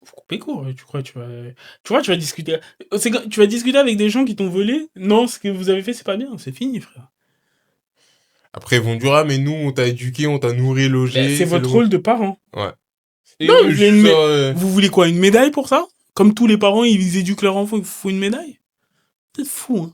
Faut couper court, tu vas discuter c'est quand tu vas discuter avec des gens qui t'ont volé? Non, ce que vous avez fait, c'est pas bien, c'est fini, frère. Après, ils vont dire, ah, mais nous, on t'a éduqué, on t'a nourri, Beh, c'est logé, c'est le votre rôle. rôle de parent Ouais. et Non, vous mais voulez je une suis mé genre, vous voulez quoi? Une médaille pour ça? Comme tous les parents, ils éduquent leur enfant, il vous faut une médaille? Vous êtes fous, hein.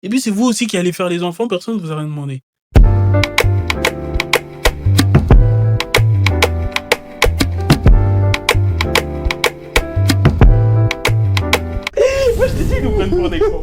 Et puis c'est vous aussi qui allez faire les enfants, personne ne vous a rien demandé. Moi je t'ai dit, ils nous prennent pour des cons.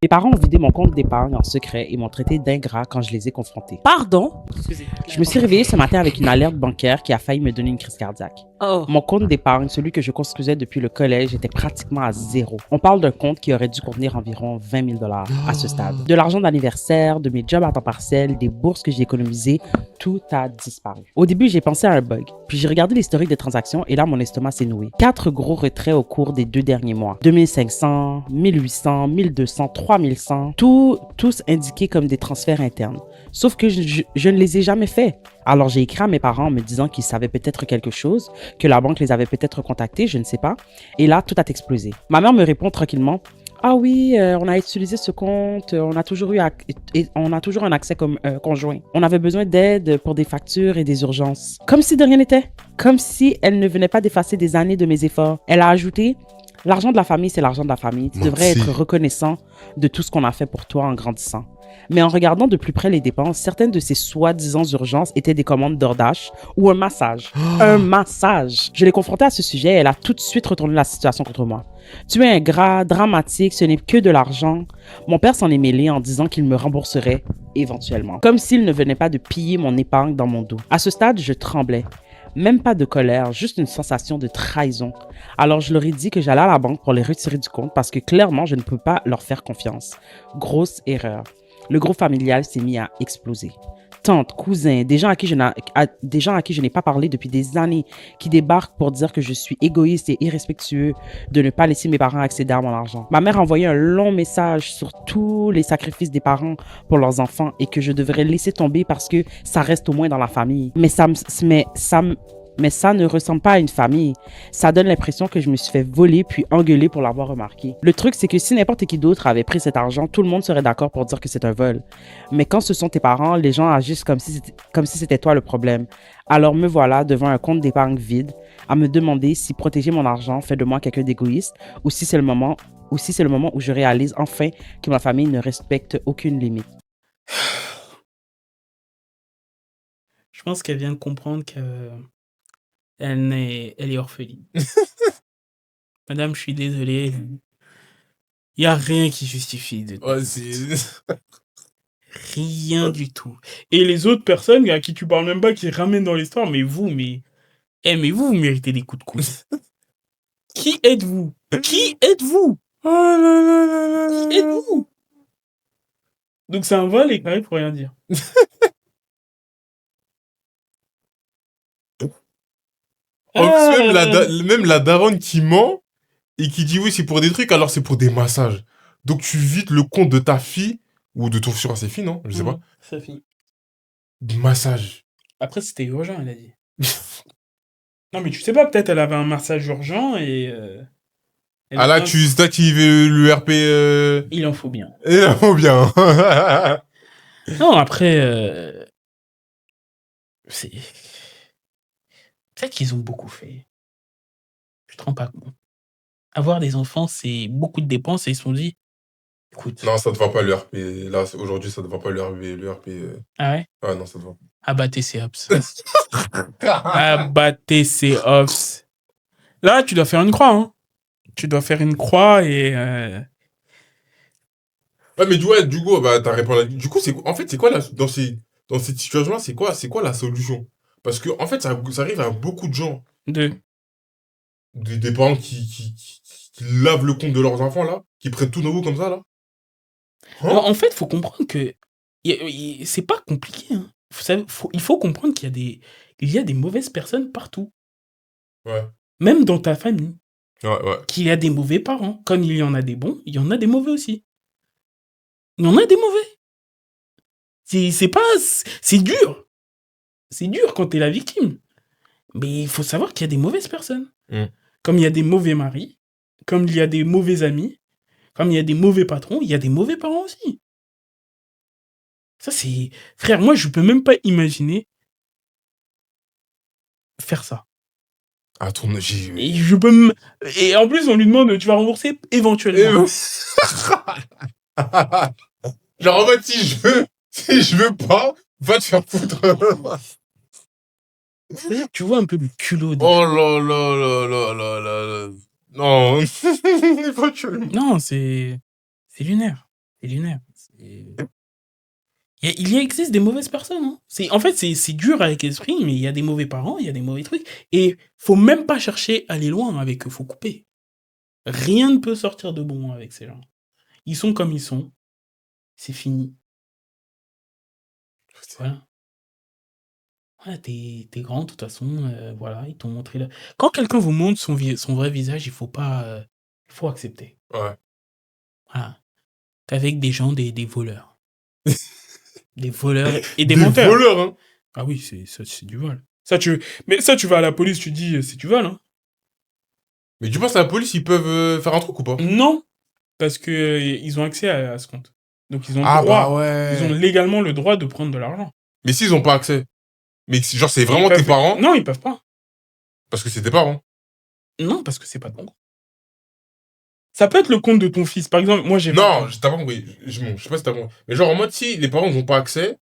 Mes parents ont vidé mon compte d'épargne en secret et m'ont traité d'ingrat quand je les ai confrontés. Pardon? Excusez. Je me suis réveillée ce matin avec une alerte bancaire qui a failli me donner une crise cardiaque. Oh. Mon compte d'épargne, celui que je construisais depuis le collège, était pratiquement à zéro. On parle d'un compte qui aurait dû contenir environ 20 000 $ à ce stade. De l'argent d'anniversaire, de mes jobs à temps partiel, des bourses que j'ai économisées, tout a disparu. Au début, j'ai pensé à un bug. Puis j'ai regardé l'historique des transactions et là, mon estomac s'est noué. 4 gros retraits au cours des 2 derniers mois. 2500, 1800, 1200, 3100, tous indiqués comme des transferts internes. Sauf que je ne les ai jamais faits. Alors j'ai écrit à mes parents en me disant qu'ils savaient peut-être quelque chose, que la banque les avait peut-être contactés, je ne sais pas. Et là, tout a explosé. Ma mère me répond tranquillement: ah oui, on a utilisé ce compte, on a toujours un accès conjoint. On avait besoin d'aide pour des factures et des urgences. Comme si de rien n'était. Comme si elle ne venait pas d'effacer des années de mes efforts. Elle a ajouté: l'argent de la famille, c'est l'argent de la famille. Tu devrais être reconnaissant de tout ce qu'on a fait pour toi en grandissant. Mais en regardant de plus près les dépenses, certaines de ces soi-disant urgences étaient des commandes DoorDash ou un massage. Un massage! Je l'ai confrontée à ce sujet et elle a tout de suite retourné la situation contre moi. Tu es ingrat, dramatique, ce n'est que de l'argent. Mon père s'en est mêlé en disant qu'il me rembourserait éventuellement. Comme s'il ne venait pas de piller mon épargne dans mon dos. À ce stade, je tremblais. Même pas de colère, juste une sensation de trahison. Alors je leur ai dit que j'allais à la banque pour les retirer du compte parce que clairement, je ne peux pas leur faire confiance. Grosse erreur. Le groupe familial s'est mis à exploser. Tantes, cousins, des gens à qui je n'ai pas parlé depuis des années, qui débarquent pour dire que je suis égoïste et irrespectueux de ne pas laisser mes parents accéder à mon argent. Ma mère a envoyé un long message sur tous les sacrifices des parents pour leurs enfants et que je devrais laisser tomber parce que ça reste au moins dans la famille. Mais ça ne ressemble pas à une famille. Ça donne l'impression que je me suis fait voler puis engueuler pour l'avoir remarqué. Le truc, c'est que si n'importe qui d'autre avait pris cet argent, tout le monde serait d'accord pour dire que c'est un vol. Mais quand ce sont tes parents, les gens agissent comme si c'était toi le problème. Alors me voilà devant un compte d'épargne vide, à me demander si protéger mon argent fait de moi quelqu'un d'égoïste ou si c'est le moment où je réalise enfin que ma famille ne respecte aucune limite. Je pense qu'elle vient de comprendre que elle est orpheline. Madame, je suis désolé. Il y a rien qui justifie de Ouais, c'est. rien du tout. Et les autres personnes à qui tu parles même pas, qui ramènent dans l'histoire, mais vous méritez des coups de coude. Qui êtes-vous? Qui êtes-vous? Oh là là là là Qui êtes-vous? Donc c'est un vol et carré pour rien dire. En plus, même Ah, même la daronne qui ment et qui dit oui, c'est pour des trucs, alors c'est pour des massages. Donc tu vides le compte de ta fille, ou de ton futur, c'est fille, non? Je sais pas. ça finit. Massage. Après, c'était urgent, elle a dit. Non, mais tu sais pas, peut-être elle avait un massage urgent et elle Ah là, a tu actives l'URP. il en faut bien. Et oh bien. Non, après, c'est peut-être qu'ils ont beaucoup fait. Je te rends pas compte. Avoir des enfants, c'est beaucoup de dépenses et ils se sont dit, écoute, Non, ça te va pas l'URP. Là, aujourd'hui, ça te va pas l'URP. ah ouais, Ah non, ça te va abattez ces hops. Abattez ces hops. Là, tu dois faire une croix, hein. Tu dois faire une croix et Ouais, mais du coup, bah, t'as répondu. Du coup, en fait, c'est quoi dans cette situation-là, c'est quoi la solution? Parce que, en fait, ça arrive à beaucoup de gens. de. Des parents qui lavent le compte de leurs enfants, là. Qui prennent tout nouveau comme ça, là. Hein? En fait, faut comprendre que c'est pas compliqué, hein. Il faut comprendre il y a des mauvaises personnes partout. Ouais. Même dans ta famille. Ouais, ouais. Qu'il y a des mauvais parents. Comme il y en a des bons, il y en a des mauvais aussi. Il y en a des mauvais. C'est dur. C'est dur quand t'es la victime. Mais il faut savoir qu'il y a des mauvaises personnes. Mm. Comme il y a des mauvais maris, comme il y a des mauvais amis, comme il y a des mauvais patrons, il y a des mauvais parents aussi. Ça, c'est... Frère, moi, je peux même pas imaginer faire ça. Ah, Et je peux me... Et en plus, on lui demande, tu vas rembourser éventuellement. Genre, en fait, si je veux pas, va te faire foutre. C'est-à-dire, tu vois un peu le culot. Oh là là là là là là là. Non. Éventuellement. Non, c'est lunaire. C'est lunaire. Il y existe des mauvaises personnes. Hein. En fait, c'est dur avec l'esprit, mais il y a des mauvais parents, il y a des mauvais trucs. Et faut même pas chercher à aller loin avec eux, faut couper. Rien ne peut sortir de bon avec ces gens. Ils sont comme ils sont. C'est fini. Voilà. Voilà, t'es grand, de toute façon, voilà, ils t'ont montré là. Quand quelqu'un vous montre son vrai visage, il faut pas. Il faut accepter. Ouais. Voilà. Qu'avec des gens, des voleurs. Des voleurs et des Des menteurs. voleurs, hein. Ah oui, c'est du vol. Mais ça, tu vas à la police, tu dis, c'est du vol, hein. Mais tu penses que la police, ils peuvent faire un truc ou pas? Non, parce que ils ont accès à ce compte. Donc ils ont le Ah droit. bah ouais. Ils ont légalement le droit de prendre de l'argent. Mais s'ils ont pas accès. Mais genre, c'est vraiment Ils tes peuvent- parents? Non, ils peuvent pas. Parce que c'est tes parents. Non, parce que c'est pas ton compte. Ça peut être le compte de ton fils. Par exemple, moi j'ai... Non, t'as pas compris. Je sais pas si t'as compris. Mais genre, en mode, si les parents n'ont pas accès,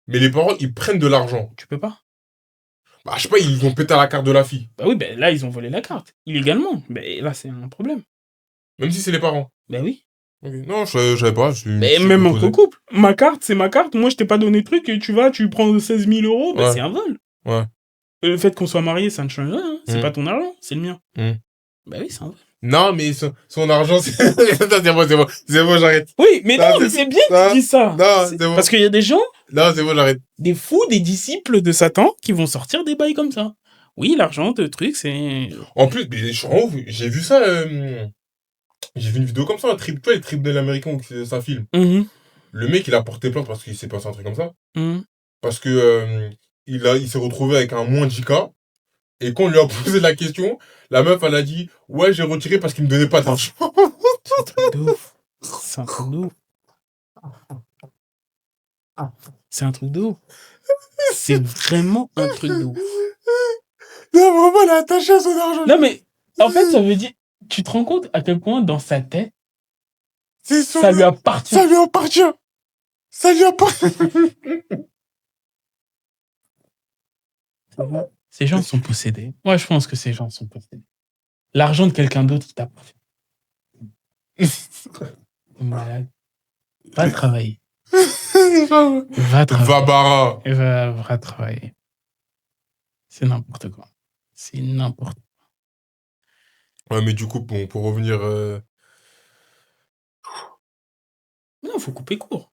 mais les parents, ils prennent de l'argent. Tu peux pas. Bah, je sais pas, ils ont pété à la carte de la fille. Bah oui, ben là, ils ont volé la carte. Illégalement. Ben là, c'est un problème. Même si c'est les parents. Ben oui. Ok. Non, je savais pas. Mais même entre couples. Ma carte, c'est ma carte. Moi, je t'ai pas donné le truc et tu vas, tu prends 16 000 euros. Ben Ouais. c'est un vol. Ouais. Le fait qu'on soit mariés, ça ne change rien. Hein. C'est Mm. pas ton argent, c'est le mien. Mm. Ben oui, c'est un vol. Non, mais son argent, c'est... c'est bon, j'arrête. Oui, mais Non, non, mais c'est bien que tu dis ça. Non, c'est bon. Parce qu'il y a des gens, Non, c'est bon, j'arrête. des fous, des disciples de Satan, qui vont sortir des bails comme ça. Oui, l'argent, le truc, c'est... En plus, mais je suis en ouf, j'ai vu ça, j'ai vu une vidéo comme ça, tu vois, les tribunaux américains où ça filme. Mhm, Le mec, il a porté plainte parce qu'il s'est passé un truc comme ça. mhm. Parce que, il s'est retrouvé avec un moins 10K. Et quand on lui a posé la question, la meuf, elle a dit, ouais, j'ai retiré parce qu'il me donnait pas d'argent. C'est un truc de ouf. C'est un truc de ouf. C'est un truc de ouf. C'est vraiment un truc de ouf. Non, vraiment, elle a attaché à son argent. Non, mais en fait, ça veut dire... Tu te rends compte à quel point, dans sa tête, C'est ça lui appartient. Ça lui appartient. Ça lui appartient. Ces gens sont possédés. Moi, je pense que ces gens sont possédés. L'argent de quelqu'un d'autre, il t'appartient. Malade. Va travailler. Va travailler. Va bara. Va travailler. C'est n'importe quoi. C'est n'importe quoi. Ouais, mais du coup, bon, pour revenir... Non, faut couper court.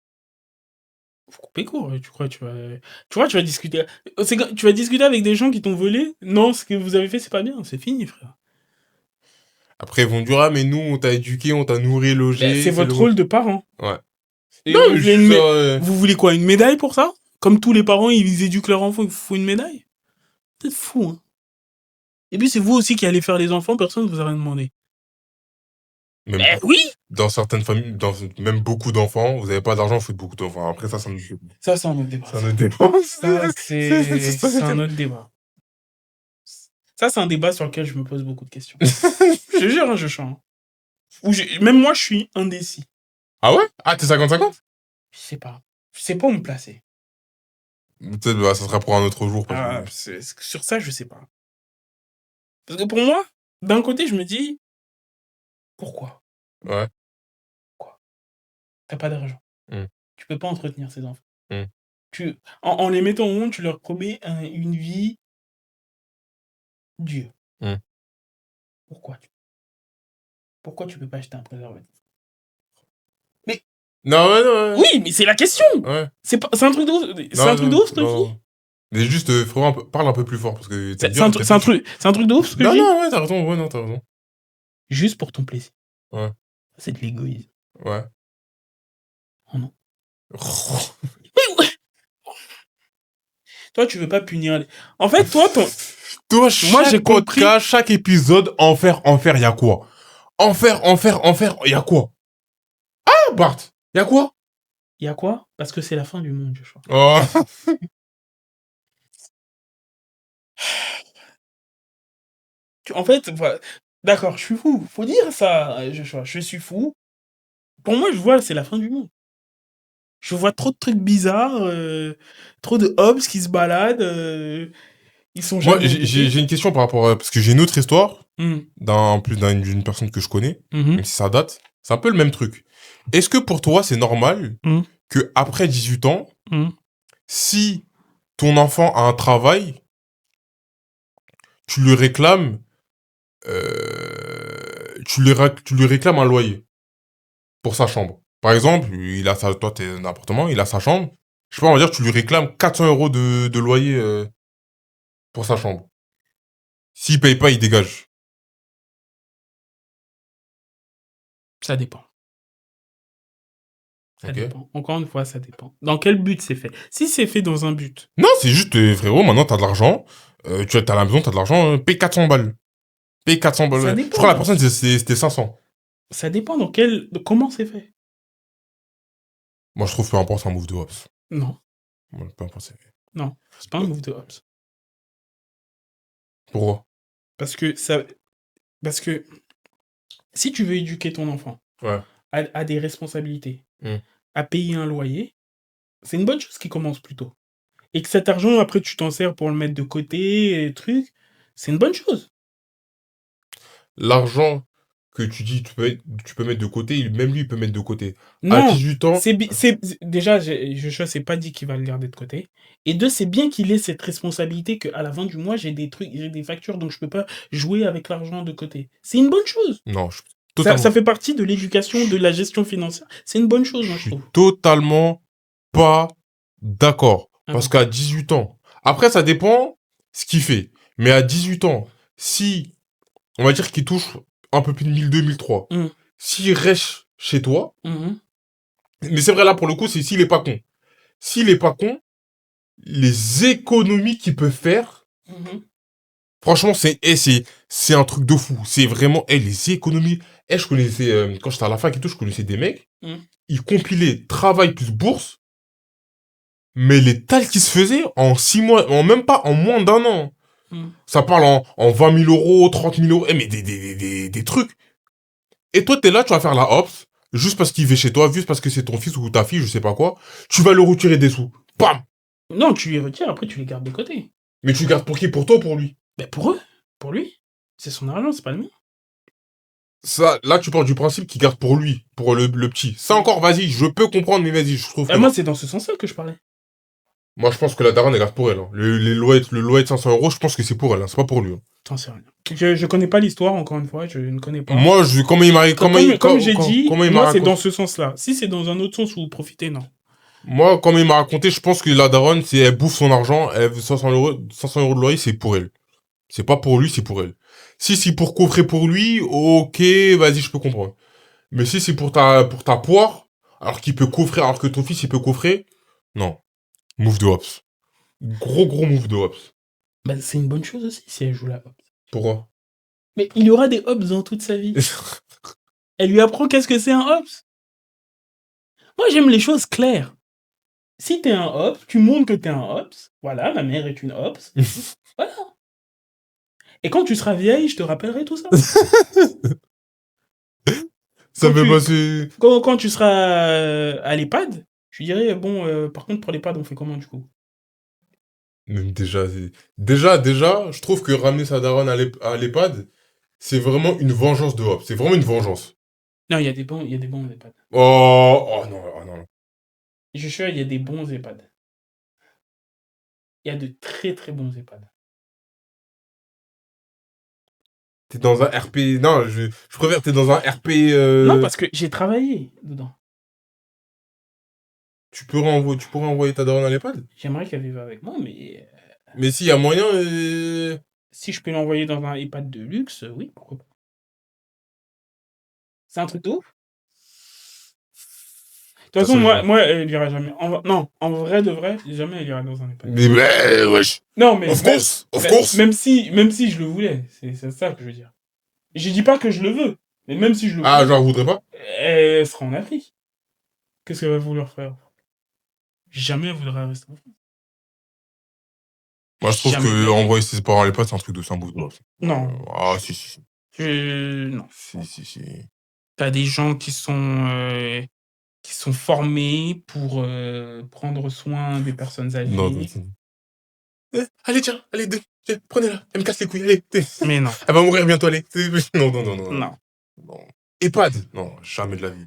Faut couper court. Tu crois, tu vas discuter. Tu vas discuter avec des gens qui t'ont volé. Non, ce que vous avez fait, c'est pas bien. C'est fini, frère. Après, ils vont dire, ah, mais nous, on t'a éduqué, on t'a nourri, logé. C'est votre rôle de parent. Ouais. Et Non, vous, mais voulez vous voulez quoi, une médaille pour ça? Comme tous les parents, ils éduquent leurs enfants, il faut une médaille? C'est fou, hein. Et puis, c'est vous aussi qui allez faire les enfants, personne ne vous a rien demandé. Même Mais oui! dans certaines familles, même beaucoup d'enfants, vous n'avez pas d'argent, vous faites beaucoup d'enfants. Après, ça nous... Ça, c'est un autre débat. Ça nous dépend. Ça, c'est un autre débat. Ça, c'est un débat sur lequel je me pose beaucoup de questions. Je te jure, hein, je chante. Même moi, je suis indécis. Ah ouais? Ah, t'es 50-50? Je sais pas. Je sais pas où me placer. Peut-être, bah, ça sera pour un autre jour. Sur ça, je sais pas. Parce que pour moi, d'un côté, je me dis, pourquoi? Ouais. Pourquoi? T'as pas d'argent. Mm. Tu peux pas entretenir ces enfants. Mm. En les mettant au monde, tu leur promets une vie dure. Mm. Pourquoi tu peux pas acheter un préservatif? Non, ouais. Oui, mais c'est la question. Ouais. C'est un truc de ouf. C'est un truc de ouf, ce que je dis. Mais juste, frérot, parle un peu plus fort parce que C'est un truc de ouf, ce que je dis. Non, ouais, t'as raison. Ouais, non, t'as raison. Juste pour ton plaisir. Ouais. C'est de l'égoïsme. Ouais. Oh non. Mais ouais. Toi, tu veux pas punir les... En fait, toi, Toi, Moi, j'ai chaque compris. podcast, chaque épisode, enfer, il y a quoi? Enfer, il y a quoi? Ah, Bart, il y a quoi? Il y a quoi? Parce que c'est la fin du monde, je crois. Oh. En fait, voilà. D'accord, je suis fou. Faut dire ça, je suis fou. Pour moi, je vois, c'est la fin du monde. Je vois trop de trucs bizarres, trop de hobs qui se baladent, ils sont Moi, jamais embêtés. j'ai une question par rapport à... Parce que j'ai une autre histoire, Hum, en plus d'une personne que je connais, mhm, même si ça date. C'est un peu le même truc. Est-ce que pour toi, c'est normal hum, que après 18 ans, hum. si ton enfant a un travail, tu lui réclames, tu lui réclames un loyer pour sa chambre. Par exemple, toi, t'es un appartement, il a sa chambre. Je sais pas, on va dire, tu lui réclames 400 euros de loyer pour sa chambre. S'il paye pas, il dégage. Ça dépend. Ça Ok. dépend. Encore une fois, ça dépend. Dans quel but c'est fait? Si c'est fait dans un but, Non, c'est juste, frérot, maintenant t'as de l'argent. T'as à la maison, t'as de l'argent, paye 400 balles. Paye 400 balles. ça Ouais. Je crois la dépend. personne, c'était 500. Ça dépend comment c'est fait. Moi, je trouve peu importe, c'est un move de Hobbs. Non, Moi, peu importe, c'est... non, c'est pas un move de Hobbes. Pourquoi? Parce que si tu veux éduquer ton enfant Ouais. à des responsabilités, Hmm. à payer un loyer, c'est une bonne chose qui commence plus tôt. Et que cet argent, après, tu t'en sers pour le mettre de côté, et trucs, c'est une bonne chose. L'argent que tu dis, tu peux mettre de côté, même lui, il peut mettre de côté. À Non, 18 ans, déjà, je sais pas dit qu'il va le garder de côté. Et deux, c'est bien qu'il ait cette responsabilité qu'à la fin du mois, j'ai des trucs, j'ai des factures, donc je peux pas jouer avec l'argent de côté. C'est une bonne chose. non, je suis Ça, totalement, ça fait partie de je, l'éducation, de je- la gestion financière. C'est une bonne chose, je moi, je suis trouve. totalement pas d'accord. Ah Parce bon. qu'à 18 ans, après, ça dépend ce qu'il fait. Mais à 18 ans, si, on va dire qu'il touche un peu plus de 1002, 1003, Hum, s'il reste chez toi, mhm, mais c'est vrai là pour le coup, c'est s'il est pas con. S'il est pas con, les économies qu'il peut faire, mhm. franchement, c'est un truc de fou. C'est vraiment, les économies. Je connaissais, quand j'étais à la fac et tout, je connaissais des mecs, Mm. ils compilaient travail plus bourse, mais les tals qui se faisaient en 6 mois, même pas, en moins d'un an. Mm. Ça parle en 20 000 euros, 30 000 euros, mais des trucs. Et toi, t'es là, tu vas faire la hops, juste parce qu'il vit chez toi, juste parce que c'est ton fils ou ta fille, je sais pas quoi, tu vas le retirer des sous. Bam! Non, tu les retires, après tu les gardes de côté. Mais tu gardes pour qui? Pour toi ou pour lui? Ben pour eux, pour lui. C'est son argent, c'est pas le mien. Ça, là, tu pars du principe qu'il garde pour lui, pour le petit. Ça encore, vas-y, je peux comprendre, mais vas-y, je trouve que Moi, non. c'est dans ce sens-là que je parlais. Moi, je pense que la daronne, elle garde pour elle. Hein. Le loyer de 500 euros, je pense que c'est pour elle, hein, c'est pas pour lui. Hein. T'en sais rien. Je connais pas l'histoire, encore une fois, je ne connais pas. Moi, comment il m'a, Comme j'ai dit, comment il m'a moi, c'est raconté. dans ce sens-là. Si c'est dans un autre sens où vous profitez, non. Moi, comme il m'a raconté, je pense que la daronne, c'est, elle bouffe son argent, elle veut 500 euros de loyer, c'est pour elle. C'est pas pour lui, c'est pour elle. Si c'est pour coffrer pour lui, ok, vas-y, je peux comprendre. Mais si c'est pour ta poire, alors qu'il peut coffrer, alors que ton fils, il peut coffrer, non. Move de Hops. Gros move de Hops. Ben, c'est une bonne chose aussi si elle joue la hop. Pourquoi? Mais il y aura des hops dans toute sa vie. Elle lui apprend qu'est-ce que c'est un hops. Moi, j'aime les choses claires. Si t'es un hops, tu montres que t'es un hops. Voilà, ma mère est une hops. Voilà. Et quand tu seras vieille, je te rappellerai tout ça. Ça Quand fait tu- passer... Quand tu seras à l'EHPAD, je lui dirai, bon, par contre, pour l'EHPAD, on fait comment du coup? Même déjà, déjà, je trouve que ramener sa daronne à l'EHPAD, c'est vraiment une vengeance de Hops. C'est vraiment une vengeance. Non, il y a des bons EHPAD. Oh non, oh non. Je suis sûr, il y a des bons EHPAD. Il y a de très très bons EHPAD. T'es dans un RP... Non, je préfère t'es dans un RP... Non, parce que j'ai travaillé dedans. tu pourrais envoyer ta daronne à l'EHPAD? J'aimerais qu'elle vive avec moi, mais Mais s'il y a moyen... si je peux l'envoyer dans un EHPAD de luxe, oui, pourquoi pas. C'est un truc de ouf. toute façon, Personne moi, elle ira jamais. Non, en vrai de vrai, jamais elle ira dans un EHPAD. Mais wesh. Non, mais Of course. même si je le voulais, c'est ça que je veux dire. Je dis pas que je le veux, mais même si je le voulais, Ah, genre, vous voudrez pas? elle sera en Afrique. Qu'est-ce qu'elle va vouloir faire? Jamais elle voudra rester en France. Moi, je trouve Jamais. que envoyer ses parents à l'EHPAD, c'est un truc de Saint-Bouc. Non. Ah, si. Non. Si. T'as des gens qui sont formés pour prendre soin des personnes âgées. Non, allez, tiens, prenez-la. Elle me casse les couilles, allez. Mais non. Elle va mourir bientôt, allez. Non. Non. EHPAD? Non, jamais de la vie.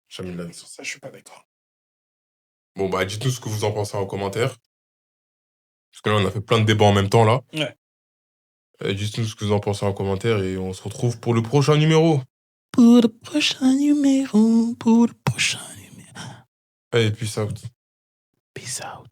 Jamais de la vie. Sur ça, je suis pas d'accord. Bon, bah, dites-nous ce que vous en pensez en commentaire. Parce que là, on a fait plein de débats en même temps, là. Ouais. Dites-nous ce que vous en pensez en commentaire et on se retrouve pour le prochain numéro. Pour le prochain numéro. Allez, peace out. Peace out.